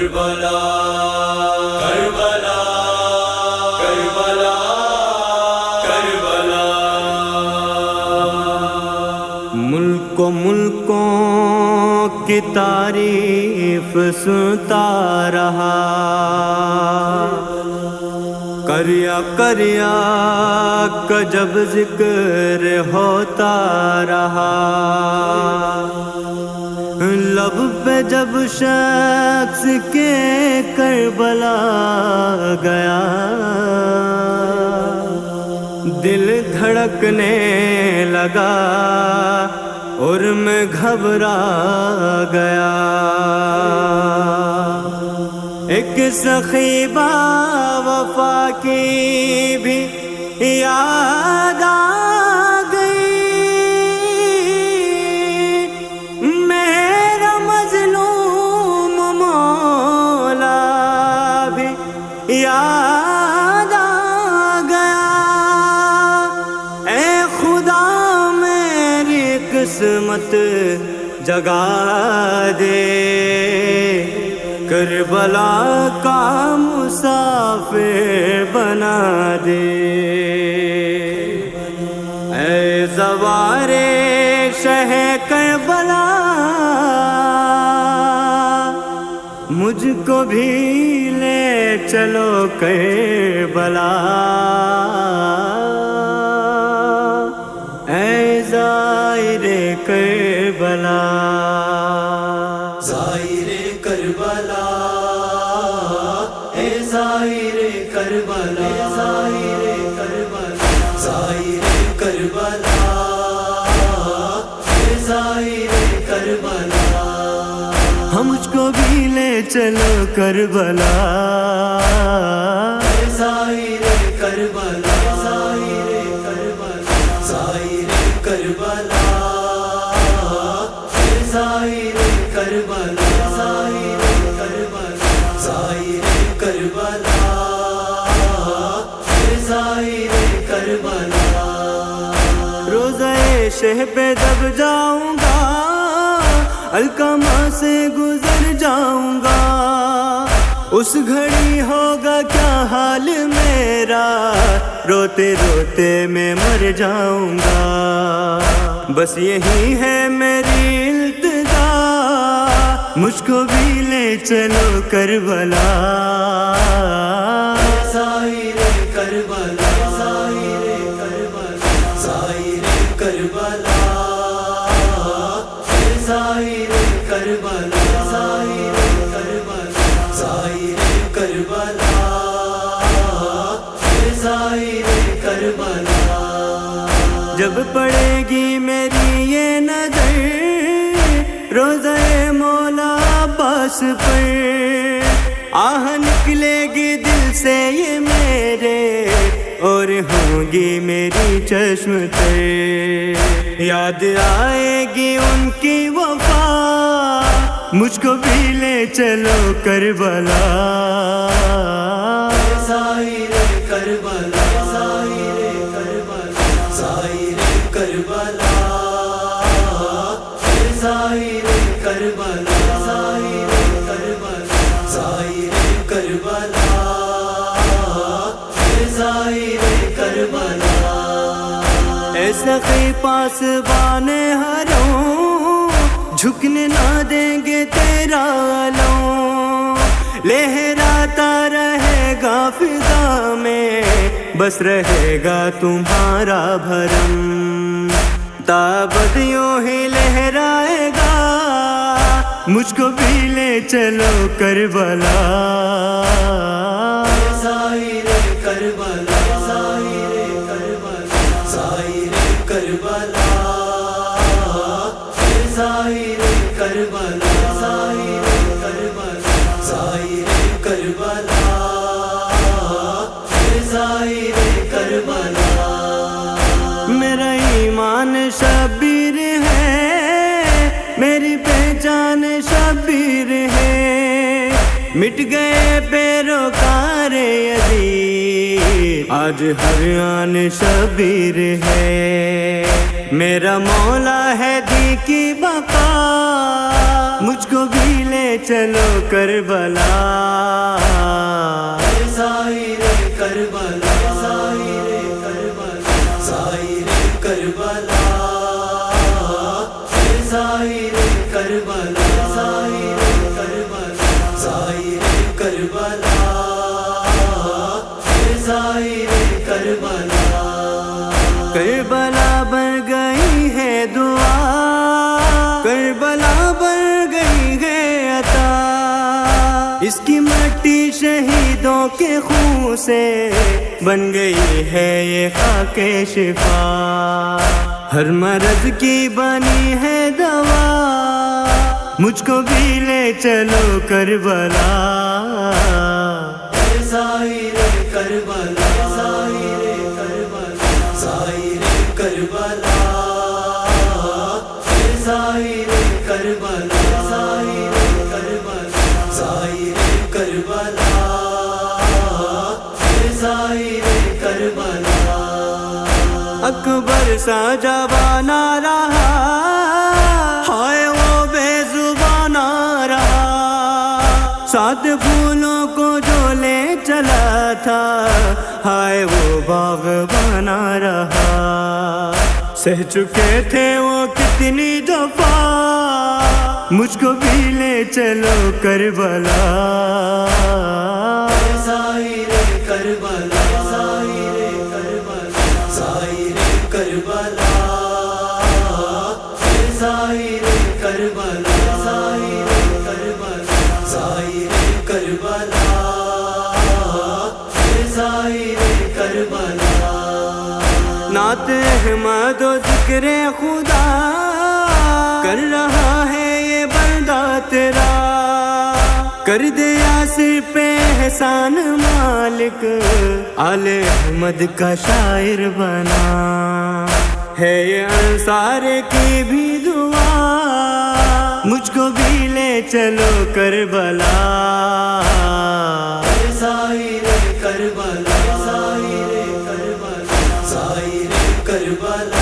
کربلا کربلا کربلا کربلا ملکوں کی تعریف سنتا رہا، کریا کا جب ذکر ہوتا رہا، لب پہ جب شخص کے کربلا گیا، دل دھڑکنے لگا اور میں گھبرا گیا۔ ایک سخیبہ وفا کی بھی یاد آ گئی، میرا مظلوم مولا بھی یاد آ گیا۔ اے خدا میری قسمت جگا دے، کربلا کا مسافر بنا دے۔ اے زوارِ شہ کربلا، مجھ کو بھی لے چلو کربلا۔ اے زائر کربلا، زائر کربلا، اے زائر کربلا، زائر کربلا، زائر کربلا، اے زائر کربلا، مجھ کو بھی لے چلو کربلا۔ اے زائر کربلا، زائر کربلا، زائر کربلا، اے زائر کربلا، زائر کربلا، زائر کربلا، اے زائر کربلا، روزہ شہ پہ دب جاؤں گا، القمہ سے گزر جاؤں گا، اس گھڑی ہوگا کیا حال میرا، روتے روتے میں مر جاؤں گا۔ بس یہی ہے میری التجا، مجھ کو بھی لے چلو کربلا۔ زائر کربلا، زائر کربلا، زائر کربلا، اے زائر کربلا، زائر کربلا، زائر کربلا، اے زائر کربلا، جب پڑے گی میری یہ نظر روزہ مولا عباس پر، آہ نکلے گی دل سے یہ میرے، اور ہوں گی میری چشم تر، یاد آئے گی ان کی وفا، مجھ کو بھی لے چلو کربلا۔ زائر کربلا، زائر کربلا، زائر کربلا، اے زائر کربلا، زائر کربلا، زائر کربلا، اے زائر کربلا، اے سخی پاسبان حرم، جھکنے نہ دیں گے تیرا علم، لہراتا رہے گا فضا میں، بس رہے گا تمہارا بھرم، تابد یوں ہی لہرائے گا، مجھ کو بھی لے چلو کربلا۔ زائر کربلا، زائر کربلا، زائر کربلا، اے زائر کربلا، زائر کربلا، زائر کربلا، اے زائر کربلا، میرا ایمان شبیر ہے، میری پہچان شبیر ہے، مٹ گئے پیروکار یزید، آج ہر آن شبیر ہے، میرا مولا ہے دی کی بقا، مجھ مجھ کو بھی لے چلو کربلا ظاہر کربلا ظاہر کربلا ظاہر کربلا ظاہر کربلا ظاہر کربلا ظاہر کربلا ظاہر کربلا کربلا بن گئی ہے دعا کربلا بن گئی ہے عطا اس کی مٹی شہیدوں کے خون سے بن گئی ہے یہ خاک شفا ہر مرض کی بنی ہے دوا مجھ کو بھی لے چلو کربلا ظاہر کربلا ظاہر کربلا ظاہر کربلا ظاہر کربلا ظاہر کربلا ظاہر کربلا ظاہر کربلا اکبر سا جوانا رہا ہائے وہ بے زبانا رہا سات پھولوں کو جو لے چلا تھا ہائے وہ باغ بنا رہا سہ چکے تھے وہ کتنی دفعہ مجھ کو بھی لے چلو کربلا ظاہر کربلا ظاہر کربلا ظاہر کربلا ظاہر کربلا ظاہر کربلا ظاہر کربلا ظاہر کربلا نعت احمد و ذکر خدا کر رہا ہے یہ بندہ تیرا کر دے یاسر پہ احسان مالک آل احمد کا شاعر بنا ہے یہ انصار کی بھی دعا مجھ کو بھی لے چلو کربلا ظاہر کربلا ظاہر کربلا ظاہر کربلا